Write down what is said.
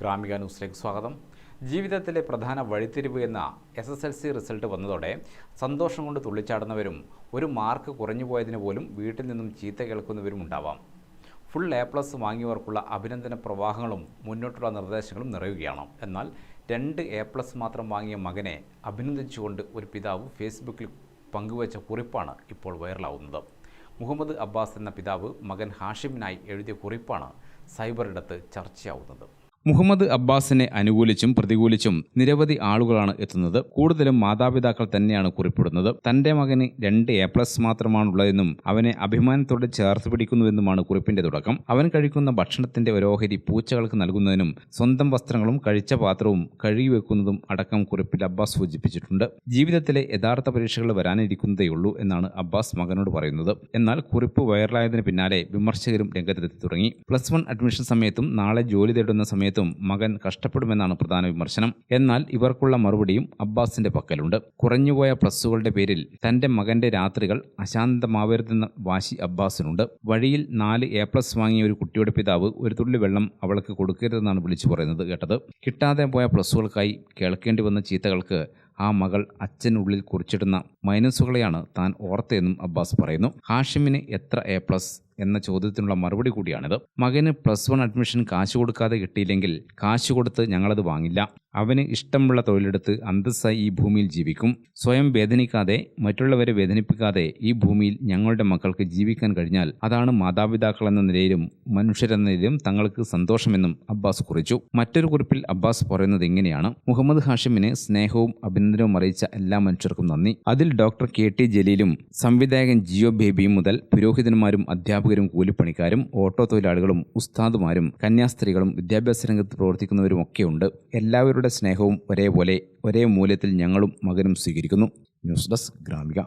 ഗ്രാമിക ന്യൂസിലേക്ക് സ്വാഗതം. ജീവിതത്തിലെ പ്രധാന വഴിത്തിരിവ് എന്ന SSLC റിസൾട്ട് വന്നതോടെ സന്തോഷം കൊണ്ട് തുള്ളിച്ചാടുന്നവരും ഒരു മാർക്ക് കുറഞ്ഞു പോയതിന് പോലും വീട്ടിൽ നിന്നും ചീത്ത കേൾക്കുന്നവരും ഉണ്ടാവാം. ഫുൾ A+ വാങ്ങിയവർക്കുള്ള അഭിനന്ദന പ്രവാഹങ്ങളും മുന്നോട്ടുള്ള നിർദ്ദേശങ്ങളും നിറയുകയാണ്. എന്നാൽ 2 A+ മാത്രം വാങ്ങിയ മകനെ അഭിനന്ദിച്ചുകൊണ്ട് ഒരു പിതാവ് ഫേസ്ബുക്കിൽ പങ്കുവച്ച കുറിപ്പാണ് ഇപ്പോൾ വൈറലാവുന്നത്. മുഹമ്മദ് അബ്ബാസ് എന്ന പിതാവ് മകൻ ഹാഷിമിനായി എഴുതിയ കുറിപ്പാണ് സൈബറിടത്ത് ചർച്ചയാവുന്നത്. മുഹമ്മദ് അബ്ബാസിനെ അനുകൂലിച്ചും പ്രതികൂലിച്ചും നിരവധി ആളുകളാണ് എത്തുന്നത്. കൂടുതലും മാതാപിതാക്കൾ തന്നെയാണ് കുറിപ്പിടുന്നത്. തന്റെ മകന് 2 A+ മാത്രമാണുള്ളതെന്നും അവനെ അഭിമാനത്തോടെ ചേർത്ത് പിടിക്കുന്നുവെന്നുമാണ് കുറിപ്പിന്റെ തുടക്കം. അവൻ കഴിക്കുന്ന ഭക്ഷണത്തിന്റെ ഓരോഹരി പൂച്ചകൾക്ക് നൽകുന്നതിനും സ്വന്തം വസ്ത്രങ്ങളും കഴിച്ച പാത്രവും കഴുകിവെക്കുന്നതും അടക്കം കുറിപ്പിൽ അബ്ബാസ് സൂചിപ്പിച്ചിട്ടുണ്ട്. ജീവിതത്തിലെ യഥാർത്ഥ പരീക്ഷകൾ വരാനിരിക്കുന്നതേയുള്ളൂ എന്നാണ് അബ്ബാസ് മകനോട് പറയുന്നത്. എന്നാൽ കുറിപ്പ് വൈറലായതിന് പിന്നാലെ വിമർശകരും രംഗത്തെത്തി തുടങ്ങി. +1 അഡ്മിഷൻ സമയത്തും നാളെ ജോലി തേടുന്ന സമയത്തും മകൻ കഷ്ടപ്പെടുമെന്നാണ് പ്രധാന വിമർശനം. എന്നാൽ ഇവർക്കുള്ള മറുപടിയും അബ്ബാസിന്റെ പക്കലുണ്ട്. കുറഞ്ഞുപോയ പ്ലസുകളുടെ പേരിൽ തന്റെ മകന്റെ രാത്രികൾ അശാന്തമാവരുതെന്ന വാശി അബ്ബാസിനുണ്ട്. വഴിയിൽ 4 A+ വാങ്ങിയ ഒരു കുട്ടിയുടെ പിതാവ് ഒരു തുള്ളി വെള്ളം അവൾക്ക് കൊടുക്കരുതെന്നാണ് വിളിച്ചു പറയുന്നത് കേട്ടത്. കിട്ടാതെ പോയ പ്ലസുകൾക്കായി കേൾക്കേണ്ടി വന്ന ചീത്തകൾക്ക് ആ മകൾ അച്ഛനുള്ളിൽ കുറിച്ചിടുന്ന മൈനസുകളെയാണ് താൻ ഓർത്തതെന്നും അബ്ബാസ് പറയുന്നു. ഹാഷിമിന് എത്ര A+ എന്ന ചോദ്യത്തിനുള്ള മറുപടി കൂടിയാണിത്. മകന് +1 അഡ്മിഷൻ കാശ് കൊടുക്കാതെ കിട്ടിയില്ലെങ്കിൽ കാശ് കൊടുത്ത് ഞങ്ങളത് വാങ്ങില്ല. അവന് ഇഷ്ടമുള്ള തൊഴിലെടുത്ത് അന്തസ്സായി ഈ ഭൂമിയിൽ ജീവിക്കും. സ്വയം വേദനിക്കാതെ മറ്റുള്ളവരെ വേദനിപ്പിക്കാതെ ഈ ഭൂമിയിൽ ഞങ്ങളുടെ മക്കൾക്ക് ജീവിക്കാൻ കഴിഞ്ഞാൽ അതാണ് മാതാപിതാക്കൾ എന്ന നിലയിലും മനുഷ്യരെന്ന നിലയിലും തങ്ങൾക്ക് സന്തോഷമെന്നും അബ്ബാസ് കുറിച്ചു. മറ്റൊരു കുറിപ്പിൽ അബ്ബാസ് പറയുന്നത് ഇങ്ങനെയാണ്: മുഹമ്മദ് ഹാഷിമിന് സ്നേഹവും അഭിനന്ദനവും അറിയിച്ച എല്ലാ മനുഷ്യർക്കും നന്ദി. അതിൽ ഡോക്ടർ KT ജലീലും സംവിധായകൻ ജിയോ ബേബിയും മുതൽ പുരോഹിതന്മാരും അധ്യാപകരും കൂലിപ്പണിക്കാരും ഓട്ടോ തൊഴിലാളികളും ഉസ്താദുമാരും കന്യാസ്ത്രീകളും വിദ്യാഭ്യാസ രംഗത്ത് പ്രവർത്തിക്കുന്നവരും ഒക്കെയുണ്ട്. എല്ലാവരുടെ സ്നേഹവും ഒരേപോലെ ഒരേ മൂല്യത്തിൽ ഞങ്ങളും മകനും സ്വീകരിക്കുന്നു. News desk Gramika.